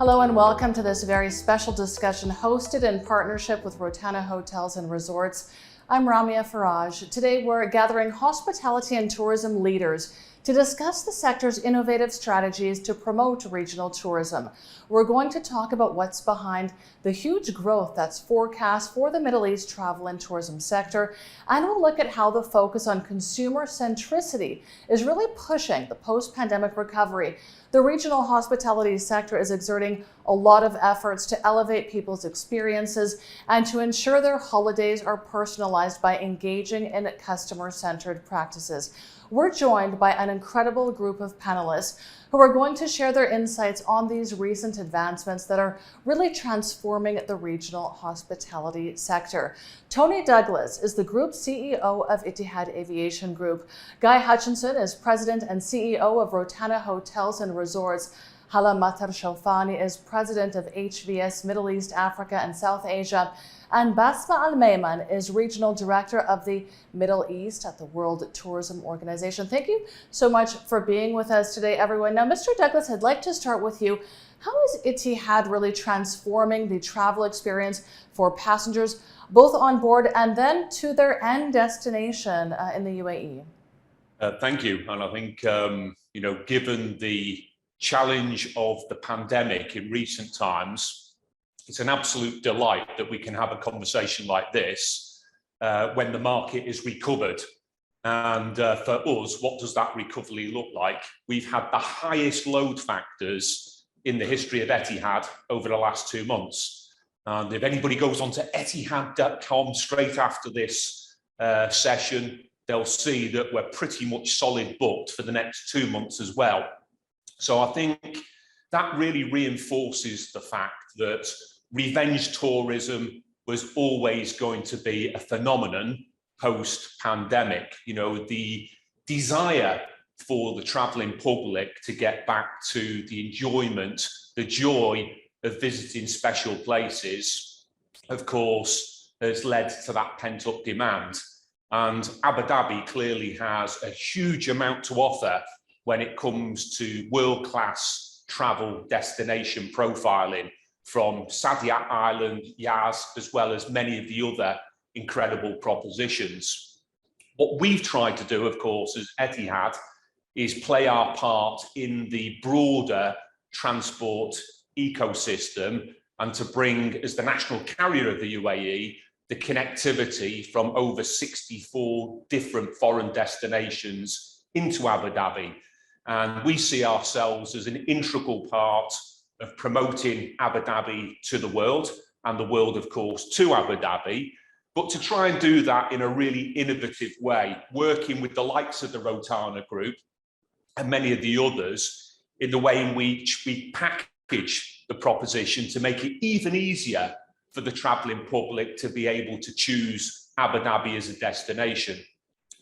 Hello and welcome to this very special discussion hosted in partnership with Rotana Hotels and Resorts. I'm Ramia Farrage. Today we're gathering hospitality and tourism leaders to discuss the sector's innovative strategies to promote regional tourism. We're going to talk about what's behind the huge growth that's forecast for the Middle East travel and tourism sector, and we'll look at how the focus on consumer centricity is really pushing the post-pandemic recovery. The regional hospitality sector is exerting a lot of efforts to elevate people's experiences and to ensure their holidays are personalized by engaging in customer-centered practices. We're joined by an incredible group of panelists who are going to share their insights on these recent advancements that are really transforming the regional hospitality sector. Tony Douglas is the Group CEO of Etihad Aviation Group. Guy Hutchinson is President and CEO of Rotana Hotels and Resorts. Hala Matar Shelfani is President of HVS Middle East, Africa and South Asia. And Basmah Al-Mayman is Regional Director of the Middle East at the World Tourism Organization. Thank you so much for being with us today, everyone. Now, Mr. Douglas, I'd like to start with you. How is Etihad really transforming the travel experience for passengers, both on board and then to their end destination in the UAE? Thank you. And I think, given the challenge of the pandemic in recent times, it's an absolute delight that we can have a conversation like this when the market is recovered. And for us, what does that recovery look like? We've had the highest load factors in the history of Etihad over the last 2 months. And if anybody goes onto etihad.com straight after this session, they'll see that we're pretty much solid booked for the next 2 months as well. So I think that really reinforces the fact that revenge tourism was always going to be a phenomenon post-pandemic. You know, the desire for the traveling public to get back to the enjoyment, the joy of visiting special places, of course, has led to that pent-up demand. And Abu Dhabi clearly has a huge amount to offer when it comes to world-class travel destination profiling, from Saadiyat Island, Yas, as well as many of the other incredible propositions. What we've tried to do, of course, as Etihad, is play our part in the broader transport ecosystem and to bring, as the national carrier of the UAE, the connectivity from over 64 different foreign destinations into Abu Dhabi. And we see ourselves as an integral part of promoting Abu Dhabi to the world, and the world, of course, to Abu Dhabi, but to try and do that in a really innovative way, working with the likes of the Rotana Group and many of the others in the way in which we package the proposition to make it even easier for the traveling public to be able to choose Abu Dhabi as a destination.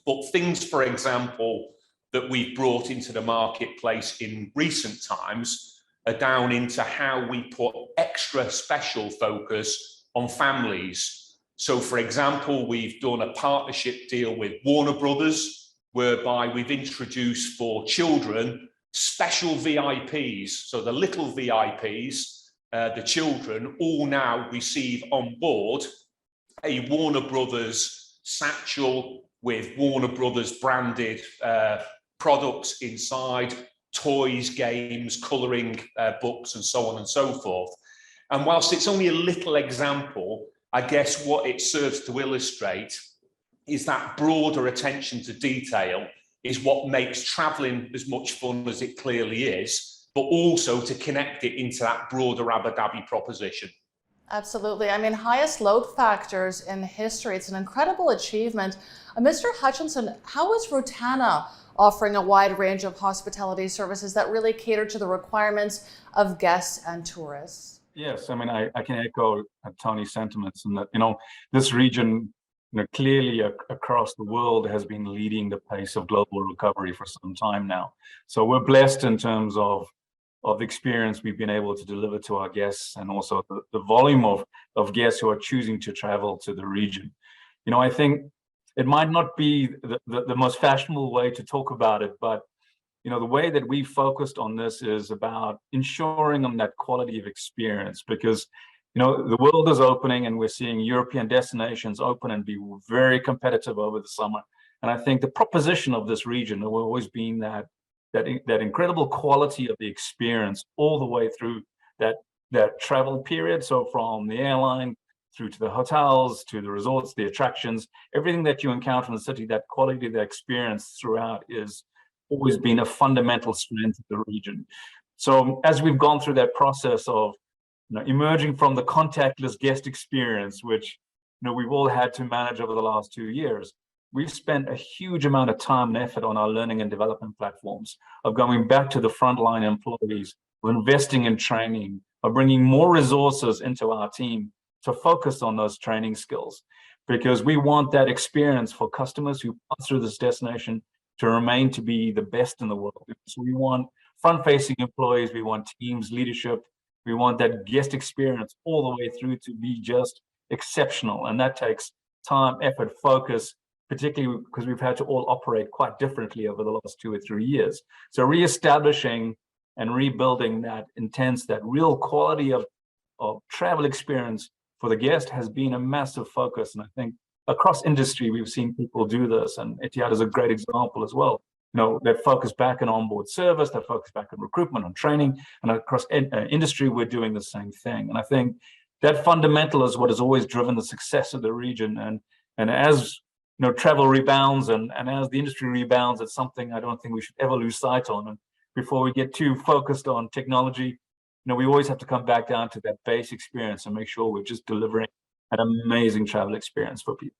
But things, for example, that we've brought into the marketplace in recent times are down into how we put extra special focus on families. So, for example, we've done a partnership deal with Warner Brothers, whereby we've introduced for children special VIPs. So the little VIPs, the children, all now receive on board a Warner Brothers satchel with Warner Brothers branded products inside, toys, games, colouring books, and so on and so forth. And whilst it's only a little example, I guess what it serves to illustrate is that broader attention to detail is what makes travelling as much fun as it clearly is, but also to connect it into that broader Abu Dhabi proposition. Absolutely. I mean, highest load factors in history. It's an incredible achievement. Mr. Hutchinson, how is Rotana offering a wide range of hospitality services that really cater to the requirements of guests and tourists? Yes, I mean, I can echo Tony's sentiments in that, this region, clearly across the world has been leading the pace of global recovery for some time now. So we're blessed in terms of the experience we've been able to deliver to our guests, and also the volume of guests who are choosing to travel to the region. I think it might not be the most fashionable way to talk about it, but the way that we focused on this is about ensuring on that quality of experience, because the world is opening and we're seeing European destinations open and be very competitive over the summer. And I think the proposition of this region will always been that incredible quality of the experience all the way through that travel period. So from the airline through to the hotels, to the resorts, the attractions, everything that you encounter in the city, that quality of the experience throughout is always been a fundamental strength of the region. So as we've gone through that process of emerging from the contactless guest experience, which we've all had to manage over the last 2 years, we've spent a huge amount of time and effort on our learning and development platforms, of going back to the frontline employees, of investing in training, of bringing more resources into our team to focus on those training skills, because we want that experience for customers who pass through this destination to remain to be the best in the world. So we want front-facing employees, we want teams, leadership, we want that guest experience all the way through to be just exceptional. And that takes time, effort, focus, particularly because we've had to all operate quite differently over the last 2 or 3 years. So reestablishing and rebuilding that real quality of travel experience for the guest has been a massive focus. And I think across industry, we've seen people do this, and Etihad is a great example as well. That focus back on onboard service, that focus back on recruitment, on training, and across industry, we're doing the same thing. And I think that fundamental is what has always driven the success of the region. And as travel rebounds and as the industry rebounds, it's something I don't think we should ever lose sight on. And before we get too focused on technology, we always have to come back down to that base experience and make sure we're just delivering an amazing travel experience for people.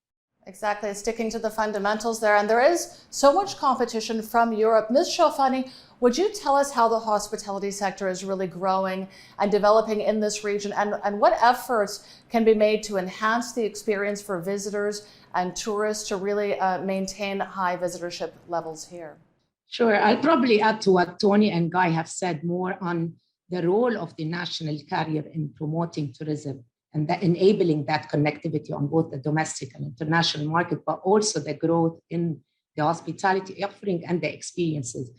Exactly, sticking to the fundamentals there. And there is so much competition from Europe. Ms. Shelfani, would you tell us how the hospitality sector is really growing and developing in this region, and what efforts can be made to enhance the experience for visitors and tourists to really maintain high visitorship levels here? Sure, I'll probably add to what Tony and Guy have said more on the role of the national carrier in promoting tourism and enabling that connectivity on both the domestic and international market, but also the growth in the hospitality offering and the experiences.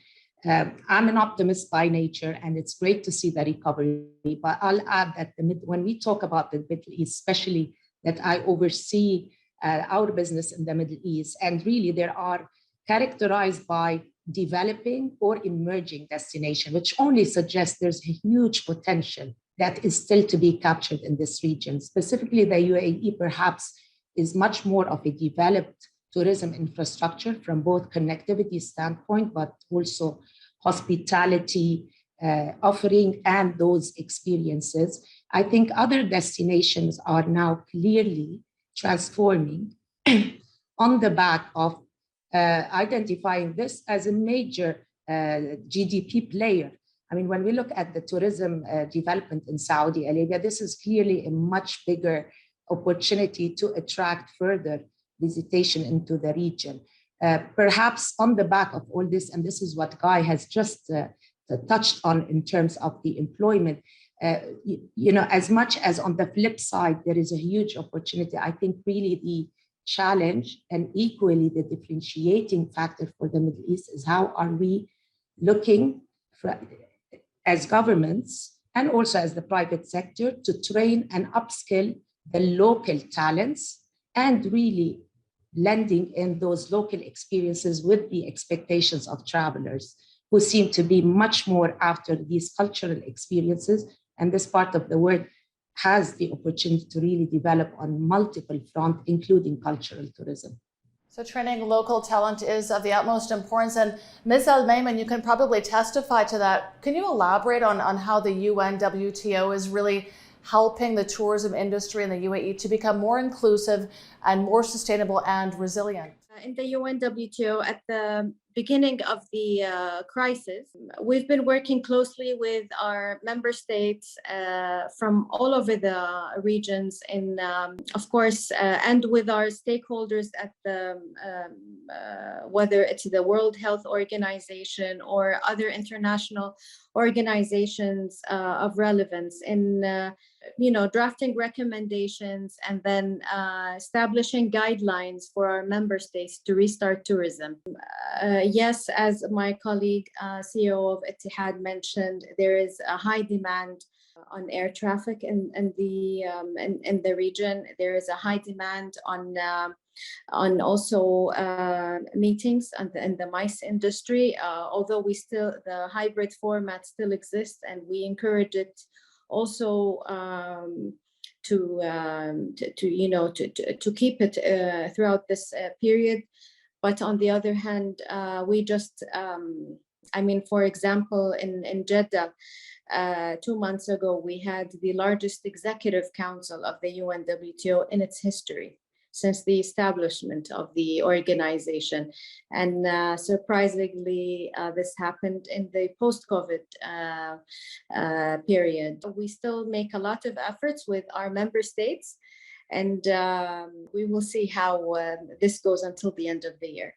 I'm an optimist by nature, and it's great to see the recovery, but I'll add that when we talk about the Middle East, especially that I oversee our business in the Middle East, and really they are characterized by developing or emerging destination, which only suggests there's a huge potential that is still to be captured in this region. Specifically, the UAE perhaps is much more of a developed tourism infrastructure from both connectivity standpoint, but also hospitality offering and those experiences. I think other destinations are now clearly transforming on the back of identifying this as a major GDP player. I mean, when we look at the tourism development in Saudi Arabia, this is clearly a much bigger opportunity to attract further visitation into the region. Perhaps on the back of all this, and this is what Guy has just touched on in terms of the employment, as much as on the flip side, there is a huge opportunity. I think really the challenge and equally the differentiating factor for the Middle East is how are we looking for, as governments and also as the private sector, to train and upskill the local talents and really blending in those local experiences with the expectations of travelers who seem to be much more after these cultural experiences. And this part of the world has the opportunity to really develop on multiple fronts, including cultural tourism. So training local talent is of the utmost importance. And Ms. Al-Mayman, you can probably testify to that. Can you elaborate on how the UNWTO is really helping the tourism industry in the UAE to become more inclusive and more sustainable and resilient? In the UNWTO, at the beginning of the crisis, we've been working closely with our member states from all over the regions, of course, and with our stakeholders at the whether it's the World Health Organization or other international organizations of relevance in drafting recommendations and then establishing guidelines for our member states to restart tourism. Yes, as my colleague, CEO of Etihad mentioned, there is a high demand on air traffic in the region. There is a high demand on also meetings in the MICE industry, although the hybrid format still exists, and we encourage it also to keep it throughout this period. But on the other hand, we just, for example, in Jeddah, 2 months ago, we had the largest executive council of the UNWTO in its history since the establishment of the organization. And surprisingly, this happened in the post-COVID period. We still make a lot of efforts with our member states, and we will see how this goes until the end of the year.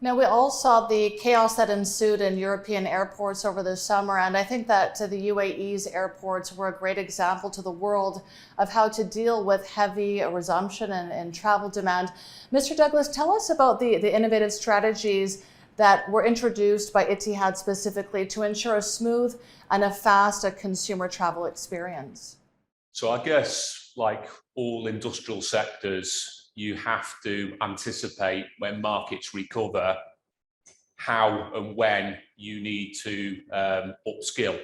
Now, we all saw the chaos that ensued in European airports over the summer, and I think that the UAE's airports were a great example to the world of how to deal with heavy resumption and travel demand. Mr. Douglas, tell us about the innovative strategies that were introduced by Etihad specifically to ensure a smooth and a fast consumer travel experience. So I guess, like all industrial sectors, you have to anticipate when markets recover how and when you need to upskill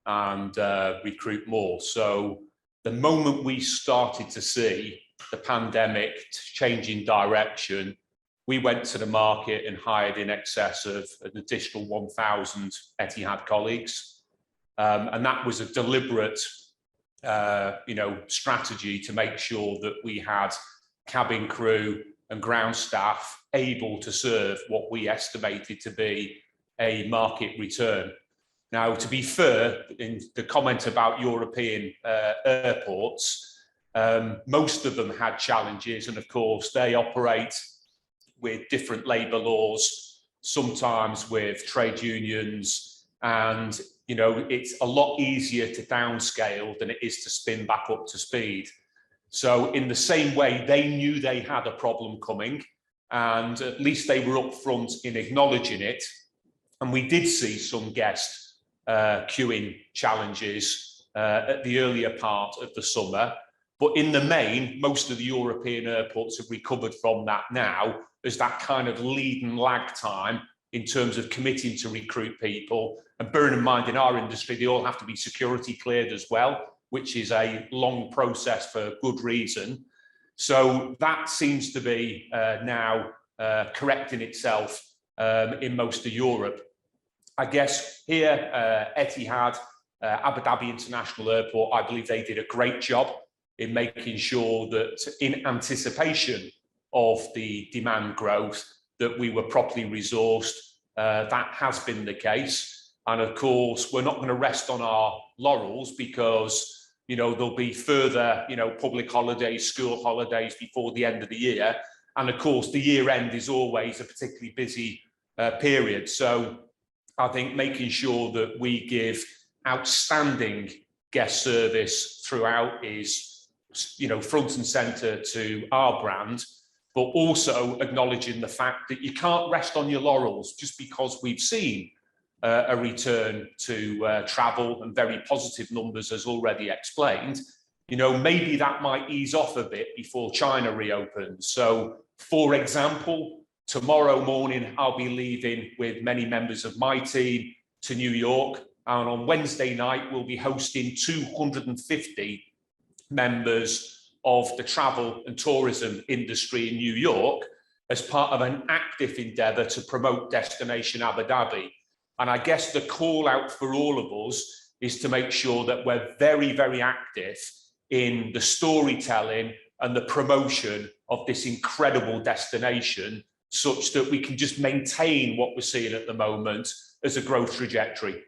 and recruit more. So the moment we started to see the pandemic changing direction, we went to the market and hired in excess of an additional 1,000 Etihad colleagues. And that was a deliberate strategy to make sure that we had cabin crew and ground staff able to serve what we estimated to be a market return. Now, to be fair, in the comment about European airports, most of them had challenges, and of course they operate with different labour laws, sometimes with trade unions, and it's a lot easier to downscale than it is to spin back up to speed. So in the same way, they knew they had a problem coming, and at least they were upfront in acknowledging it. And we did see some guest queuing challenges at the earlier part of the summer. But in the main, most of the European airports have recovered from that now, as that kind of lead and lag time in terms of committing to recruit people. And bearing in mind, in our industry, they all have to be security cleared as well, which is a long process for good reason. So that seems to be now correcting itself in most of Europe. I guess here, Etihad, Abu Dhabi International Airport, I believe they did a great job in making sure that in anticipation of the demand growth, that we were properly resourced. That has been the case. And of course, we're not going to rest on our laurels, because there'll be further, public holidays, school holidays before the end of the year. And of course, the year end is always a particularly busy period. So I think making sure that we give outstanding guest service throughout is, front and center to our brand, but also acknowledging the fact that you can't rest on your laurels just because we've seen a return to travel and very positive numbers, as already explained. Maybe that might ease off a bit before China reopens. So, for example, tomorrow morning, I'll be leaving with many members of my team to New York. And on Wednesday night, we'll be hosting 250 members of the travel and tourism industry in New York as part of an active endeavour to promote Destination Abu Dhabi. And I guess the call out for all of us is to make sure that we're very, very active in the storytelling and the promotion of this incredible destination, such that we can just maintain what we're seeing at the moment as a growth trajectory.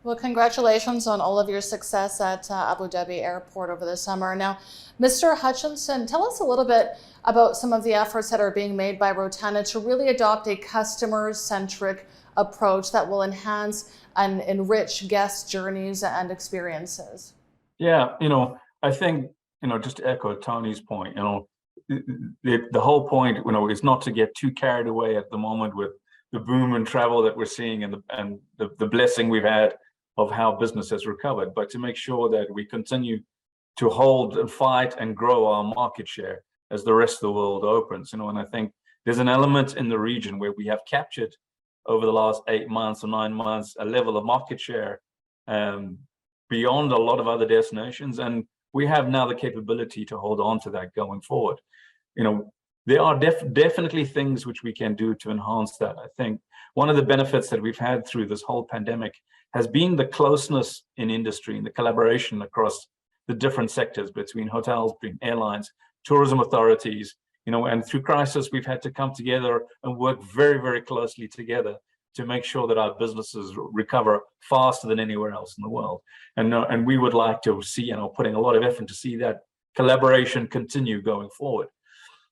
Well, congratulations on all of your success at Abu Dhabi Airport over the summer. Now, Mr. Hutchinson, tell us a little bit about some of the efforts that are being made by Rotana to really adopt a customer-centric approach that will enhance and enrich guest journeys and experiences. Yeah, I think, just to echo Tony's point, the whole point, is not to get too carried away at the moment with the boom in travel that we're seeing and the blessing we've had of how business has recovered, but to make sure that we continue to hold and fight and grow our market share as the rest of the world opens. And I think there's an element in the region where we have captured over the last 8 months or 9 months a level of market share beyond a lot of other destinations, and we have now the capability to hold on to that going forward. There are definitely things which we can do to enhance that. I think one of the benefits that we've had through this whole pandemic has been the closeness in industry and the collaboration across the different sectors between hotels, between airlines, tourism authorities, and through crisis, we've had to come together and work very, very closely together to make sure that our businesses recover faster than anywhere else in the world. And we would like to see, putting a lot of effort to see that collaboration continue going forward.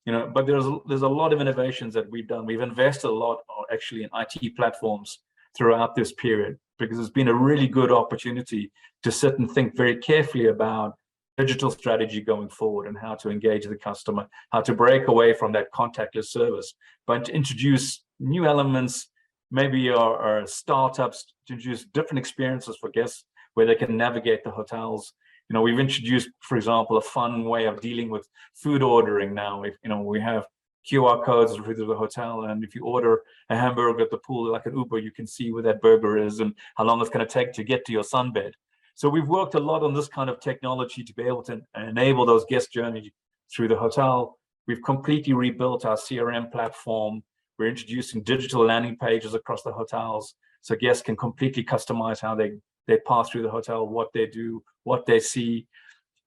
But there's a lot of innovations that we've done. We've invested a lot actually in IT platforms throughout this period, because it's been a really good opportunity to sit and think very carefully about digital strategy going forward and how to engage the customer, how to break away from that contactless service, but to introduce new elements, maybe our startups, to introduce different experiences for guests where they can navigate the hotels. We've introduced, for example, a fun way of dealing with food ordering now. If we have QR codes through the hotel, and if you order a hamburger at the pool like an Uber, you can see where that burger is and how long it's going to take to get to your sunbed. So we've worked a lot on this kind of technology to be able to enable those guest journeys through the hotel. We've completely rebuilt our CRM platform. We're introducing digital landing pages across the hotels so guests can completely customize how they pass through the hotel, what they do, what they see.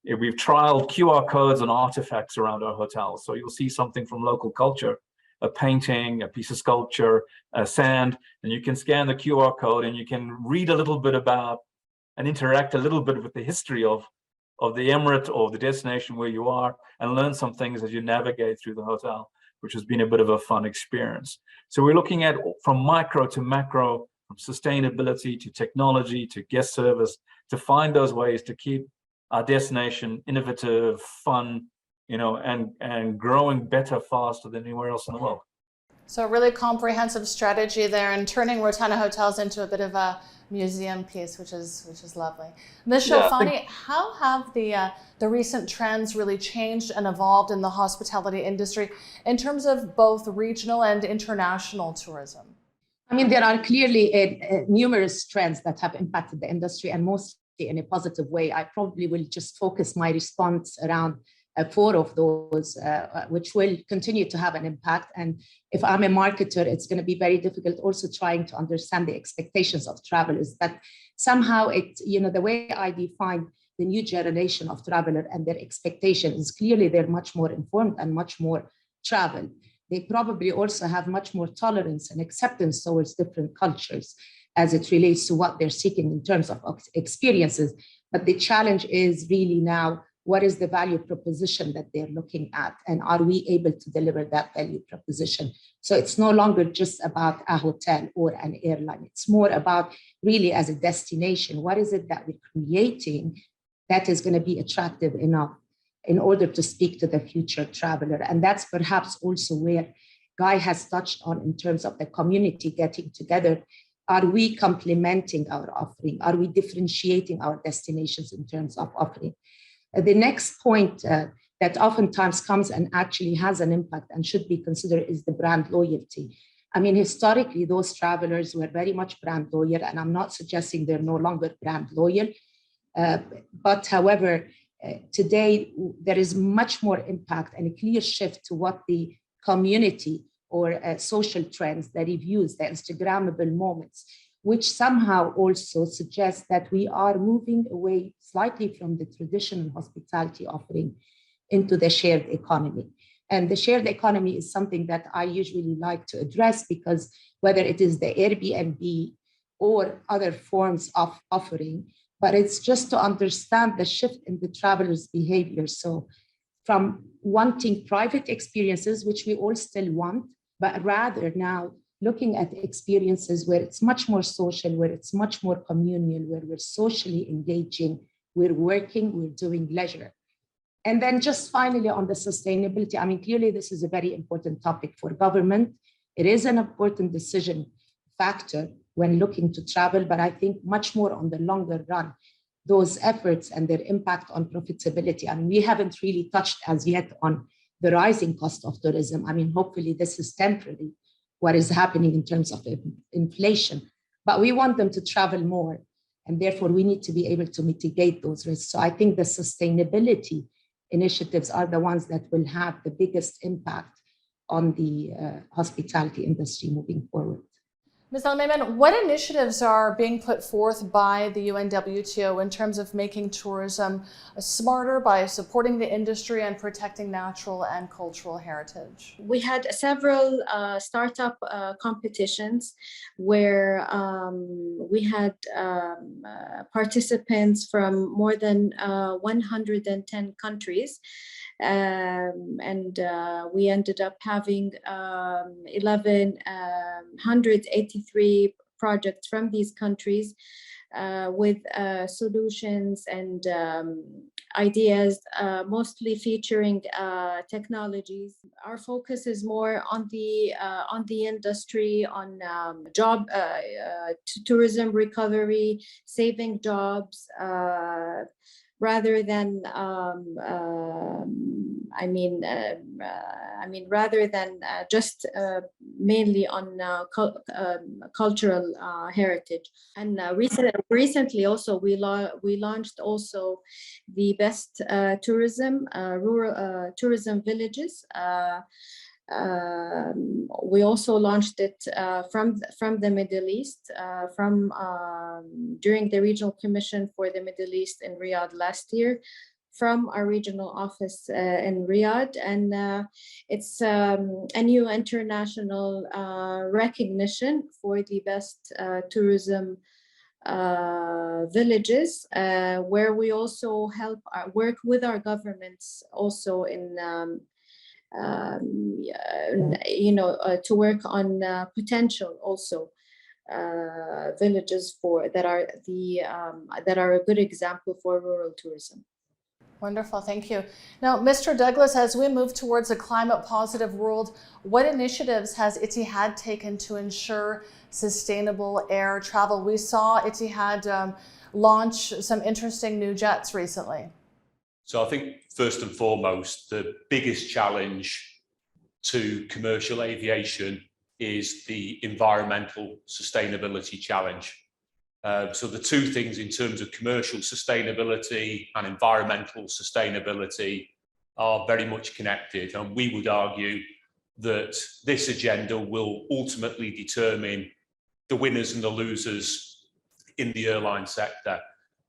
We've trialed QR codes and artifacts around our hotels. So you'll see something from local culture, a painting, a piece of sculpture, a sand, and you can scan the QR code and you can read a little bit about and interact a little bit with the history of the emirate or the destination where you are, and learn some things as you navigate through the hotel, which has been a bit of a fun experience. So we're looking at from micro to macro, from sustainability to technology to guest service, to find those ways to keep our destination innovative, fun, and growing better, faster than anywhere else in the world. So a really comprehensive strategy there, and turning Rotana hotels into a bit of a museum piece, which is lovely. Ms. Shelfani, how have the recent trends really changed and evolved in the hospitality industry in terms of both regional and international tourism? I mean, there are clearly numerous trends that have impacted the industry, and mostly in a positive way. I probably will just focus my response around 4 of those, which will continue to have an impact. And if I'm a marketer, it's going to be very difficult also trying to understand the expectations of travelers. That somehow the way I define the new generation of traveler and their expectations, clearly they're much more informed and much more travel. They probably also have much more tolerance and acceptance towards different cultures as it relates to what they're seeking in terms of experiences. But the challenge is really now, what is the value proposition that they're looking at? And are we able to deliver that value proposition? So it's no longer just about a hotel or an airline. It's more about really as a destination, what is it that we're creating that is going to be attractive enough in order to speak to the future traveler? And that's perhaps also where Guy has touched on in terms of the community getting together. Are we complementing our offering? Are we differentiating our destinations in terms of offering? The next point that oftentimes comes and actually has an impact and should be considered is the brand loyalty. I mean, historically, those travelers were very much brand loyal, and I'm not suggesting they're no longer brand loyal. But however, today there is much more impact and a clear shift to what the community or social trends, the reviews, the Instagrammable moments, which somehow also suggests that we are moving away slightly from the traditional hospitality offering into the shared economy. And the shared economy is something that I usually like to address, because whether it is the Airbnb or other forms of offering, but it's just to understand the shift in the traveler's behavior. So from wanting private experiences, which we all still want, but rather now looking at experiences where it's much more social, where it's much more communal, where we're socially engaging we're working, we're doing leisure. And then just finally on the sustainability, I mean, clearly this is a very important topic for government. It is an important decision factor when looking to travel, but I think much more on the longer run, those efforts and their impact on profitability. I mean, we haven't really touched as yet on the rising cost of tourism. I mean, hopefully this is temporary, what is happening in terms of inflation, but we want them to travel more. And therefore we need to be able to mitigate those risks. So I think the sustainability initiatives are the ones that will have the biggest impact on the hospitality industry moving forward. Ms. Al-Mayman, what initiatives are being put forth by the UNWTO in terms of making tourism smarter by supporting the industry and protecting natural and cultural heritage? We had several startup competitions where we had participants from more than 110 countries. And we ended up having 1,183 projects from these countries with solutions and ideas, mostly featuring technologies. Our focus is more on the industry, on tourism recovery, saving jobs, rather than rather than just mainly on cultural heritage. And recently also we launched also the best rural tourism villages. We also launched it from the Middle East, during the Regional Commission for the Middle East in Riyadh last year, from our regional office in Riyadh. And it's a new international recognition for the best tourism villages, where we also work with our governments also in to work on potential also villages that are a good example for rural tourism. Wonderful, thank you. Now, Mr. Douglas, as we move towards a climate positive world, what initiatives has Etihad taken to ensure sustainable air travel? We saw Etihad launch some interesting new jets recently. So I think first and foremost, the biggest challenge to commercial aviation is the environmental sustainability challenge. So the two things in terms of commercial sustainability and environmental sustainability are very much connected. And we would argue that this agenda will ultimately determine the winners and the losers in the airline sector.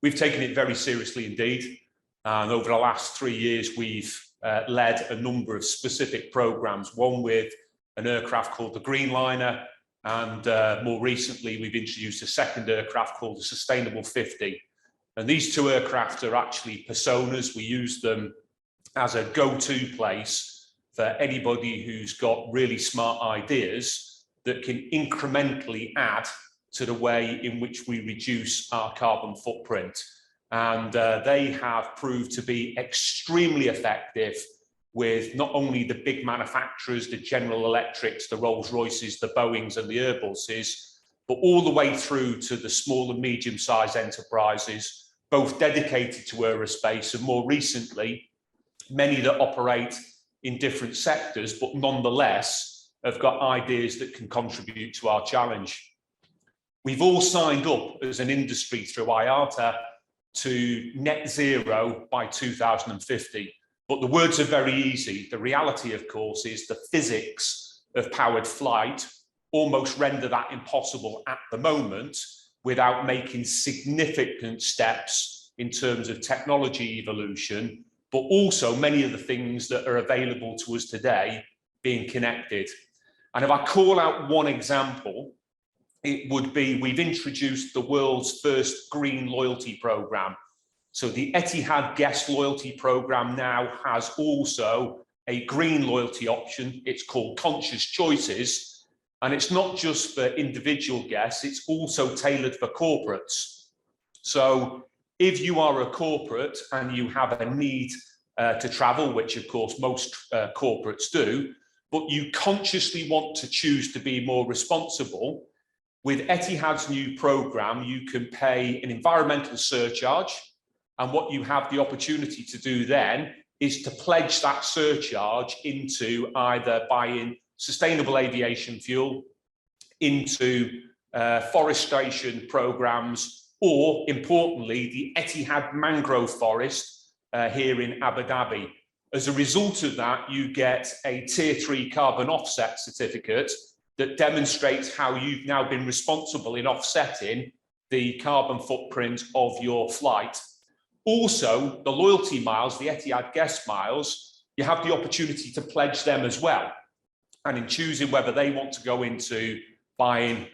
We've taken it very seriously indeed. And over the last 3 years, we've led a number of specific programs, one with an aircraft called the Greenliner, and more recently, we've introduced a second aircraft called the Sustainable 50. And these two aircraft are actually personas. We use them as a go-to place for anybody who's got really smart ideas that can incrementally add to the way in which we reduce our carbon footprint. And they have proved to be extremely effective with not only the big manufacturers, the General Electrics, the Rolls-Royces, the Boeings and the Airbuses, but all the way through to the small and medium-sized enterprises, both dedicated to aerospace and more recently, many that operate in different sectors, but nonetheless have got ideas that can contribute to our challenge. We've all signed up as an industry through IATA to net zero by 2050. But the words are very easy. The reality, of course, is the physics of powered flight almost render that impossible at the moment without making significant steps in terms of technology evolution, but also many of the things that are available to us today being connected. And if I call out one example, it would be we've introduced the world's first green loyalty program. So the Etihad guest loyalty program now has also a green loyalty option. It's called Conscious Choices. And it's not just for individual guests, it's also tailored for corporates. So If you are a corporate and you have a need to travel, which of course most corporates do, but you consciously want to choose to be more responsible, with Etihad's new program, you can pay an environmental surcharge. And what you have the opportunity to do then is to pledge that surcharge into either buying sustainable aviation fuel, into forestation programs, or importantly, the Etihad mangrove forest here in Abu Dhabi. As a result of that, you get a Tier 3 carbon offset certificate that demonstrates how you've now been responsible in offsetting the carbon footprint of your flight. Also, the loyalty miles, the Etihad guest miles, you have the opportunity to pledge them as well. And in choosing whether they want to go into buying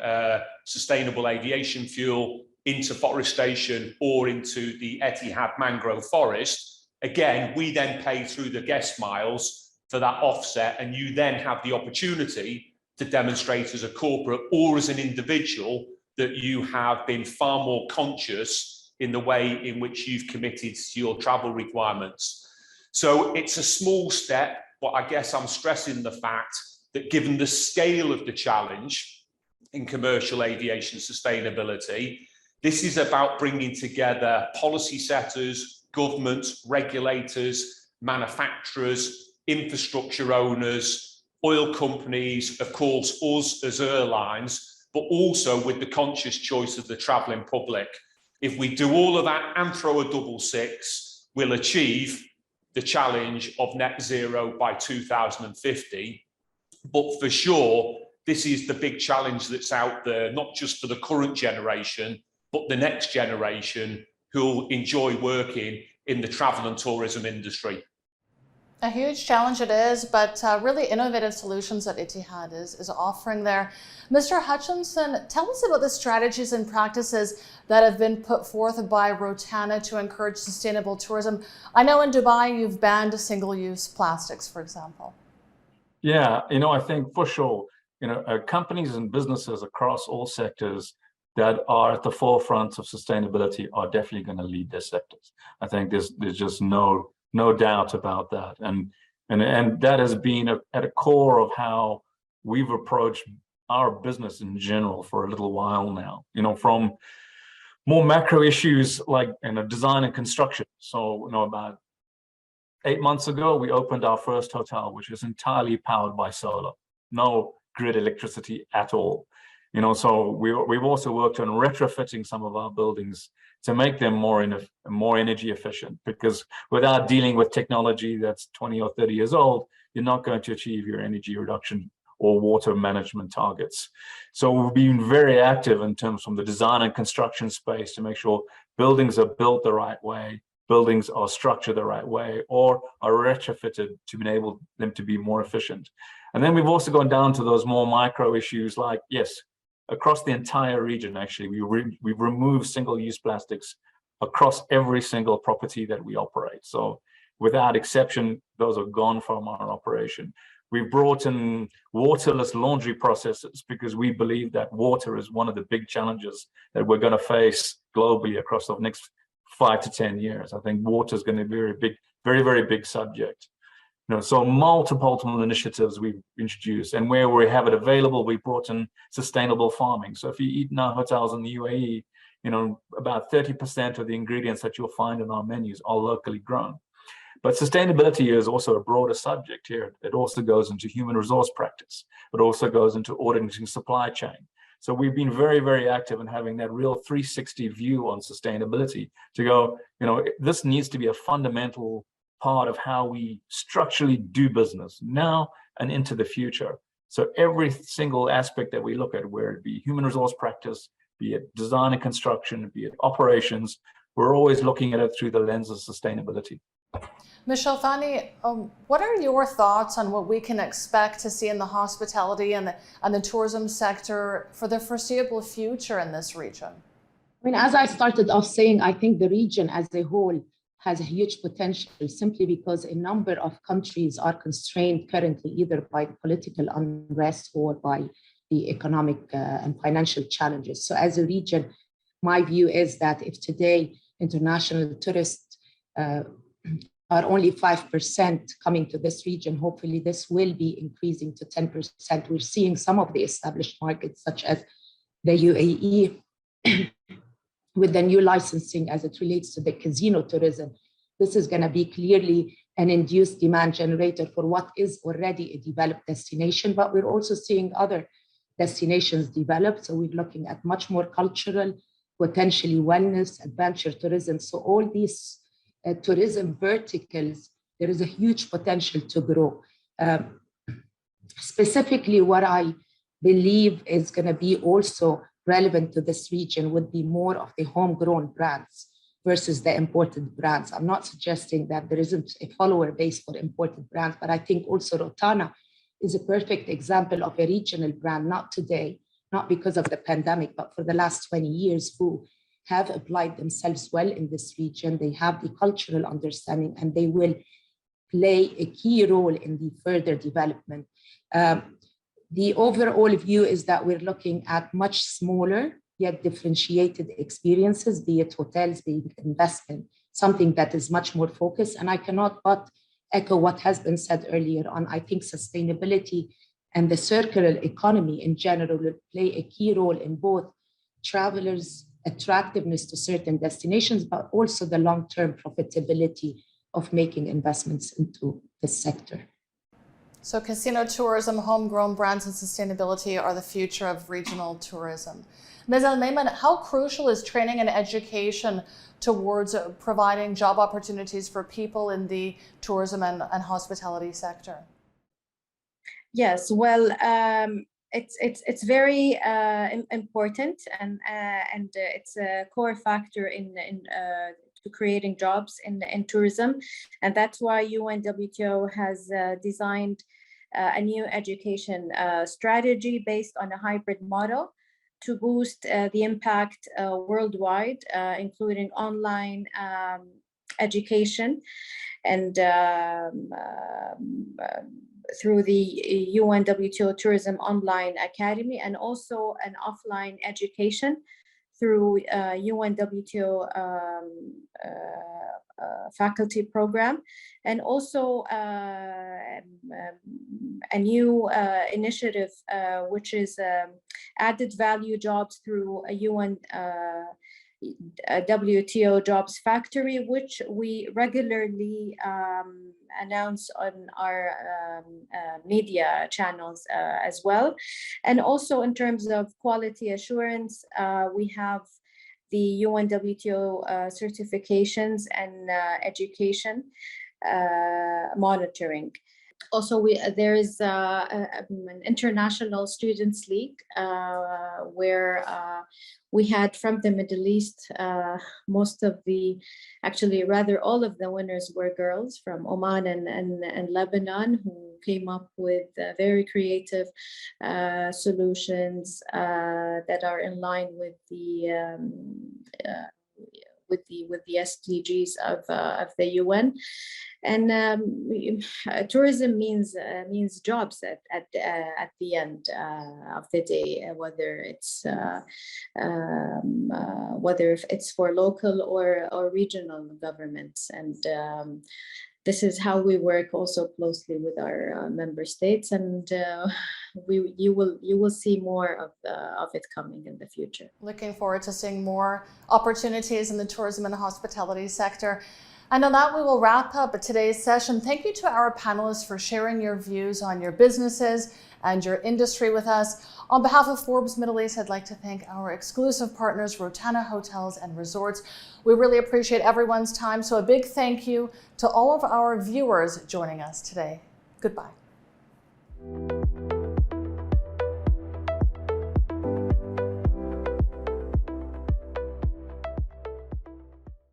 sustainable aviation fuel, into forestation, or into the Etihad mangrove forest, again, we then pay through the guest miles for that offset, and you then have the opportunity to demonstrate as a corporate or as an individual that you have been far more conscious in the way in which you've committed to your travel requirements. So it's a small step, but I guess I'm stressing the fact that given the scale of the challenge in commercial aviation sustainability, this is about bringing together policy setters, governments, regulators, manufacturers, infrastructure owners, oil companies, of course, us as airlines, but also with the conscious choice of the travelling public. If we do all of that and throw a double six, we'll achieve the challenge of net zero by 2050. But for sure, this is the big challenge that's out there, not just for the current generation, but the next generation who'll enjoy working in the travel and tourism industry. A huge challenge it is, but really innovative solutions that Etihad is offering there. Mr. Hutchinson, tell us about the strategies and practices that have been put forth by Rotana to encourage sustainable tourism. I know in Dubai you've banned single-use plastics, for example. Yeah, I think for sure, companies and businesses across all sectors that are at the forefront of sustainability are definitely going to lead their sectors. I think there's just no doubt about that. And that has been at a core of how we've approached our business in general for a little while now, from more macro issues like design and construction. So, about 8 months ago, we opened our first hotel, which is entirely powered by solar, no grid electricity at all. So we've also worked on retrofitting some of our buildings to make them more energy efficient, because without dealing with technology that's 20 or 30 years old, you're not going to achieve your energy reduction or water management targets. So we've been very active in terms from the design and construction space to make sure buildings are built the right way, buildings are structured the right way, or are retrofitted to enable them to be more efficient. And then we've also gone down to those more micro issues like, yes, across the entire region, actually, we've removed single-use plastics across every single property that we operate. So without exception, those are gone from our operation. We've brought in waterless laundry processes because we believe that water is one of the big challenges that we're going to face globally across the next 5 to 10 years. I think water is going to be a very, very big subject. So multiple initiatives we've introduced, and where we have it available, we brought in sustainable farming. So if you eat in our hotels in the UAE, about 30% of the ingredients that you'll find in our menus are locally grown. But sustainability is also a broader subject here. It also goes into human resource practice. It also goes into auditing supply chain. So we've been very, very active in having that real 360 view on sustainability to go, this needs to be a fundamental part of how we structurally do business now and into the future. So every single aspect that we look at, where it be human resource practice, be it design and construction, be it operations, we're always looking at it through the lens of sustainability. Ms. Shelfani, what are your thoughts on what we can expect to see in the hospitality and the tourism sector for the foreseeable future in this region? As I started off saying, I think the region as a whole has a huge potential simply because a number of countries are constrained currently either by political unrest or by the economic and financial challenges. So as a region, my view is that if today international tourists are only 5% coming to this region. Hopefully this will be increasing to 10%. We're seeing some of the established markets such as the UAE with the new licensing as it relates to the casino tourism. This is going to be clearly an induced demand generator for what is already a developed destination, but we're also seeing other destinations develop. So we're looking at much more cultural, potentially wellness, adventure tourism. So all these tourism verticals, there is a huge potential to grow. Specifically, what I believe is going to be also relevant to this region would be more of the homegrown brands versus the imported brands. I'm not suggesting that there isn't a follower base for imported brands, but I think also Rotana is a perfect example of a regional brand, not today, not because of the pandemic, but for the last 20 years, who have applied themselves well in this region. They have the cultural understanding and they will play a key role in the further development. The overall view is that we're looking at much smaller yet differentiated experiences, be it hotels, be it investment, something that is much more focused. And I cannot but echo what has been said earlier on. I think sustainability and the circular economy in general will play a key role in both travelers' attractiveness to certain destinations, but also the long-term profitability of making investments into this sector. So casino tourism, homegrown brands, and sustainability are the future of regional tourism. Ms. Al-Mayman, how crucial is training and education towards providing job opportunities for people in the tourism and hospitality sector? Yes, well, it's very important, and it's a core factor in creating jobs in tourism, and that's why UNWTO has designed a new education strategy based on a hybrid model to boost the impact worldwide, including online education and through the UNWTO Tourism Online Academy, and also an offline education through UNWTO faculty program, and also a new initiative which is added value jobs through a UNWTO Jobs Factory, which we regularly announce on our media channels as well. And also in terms of quality assurance, we have the UNWTO certifications and education monitoring. Also, there is an international students league where we had from the Middle East, most of the, actually rather all of the winners were girls from Oman and Lebanon, who came up with very creative solutions that are in line with the SDGs of the UN. And tourism means jobs at the end of the day, whether it's for local or regional governments. And this is how we work also closely with our member states, and you will see more of it coming in the future. Looking forward to seeing more opportunities in the tourism and hospitality sector. And on that, we will wrap up today's session. Thank you to our panelists for sharing your views on your businesses and your industry with us. On behalf of Forbes Middle East, I'd like to thank our exclusive partners, Rotana Hotels and Resorts. We really appreciate everyone's time. So a big thank you to all of our viewers joining us today. Goodbye.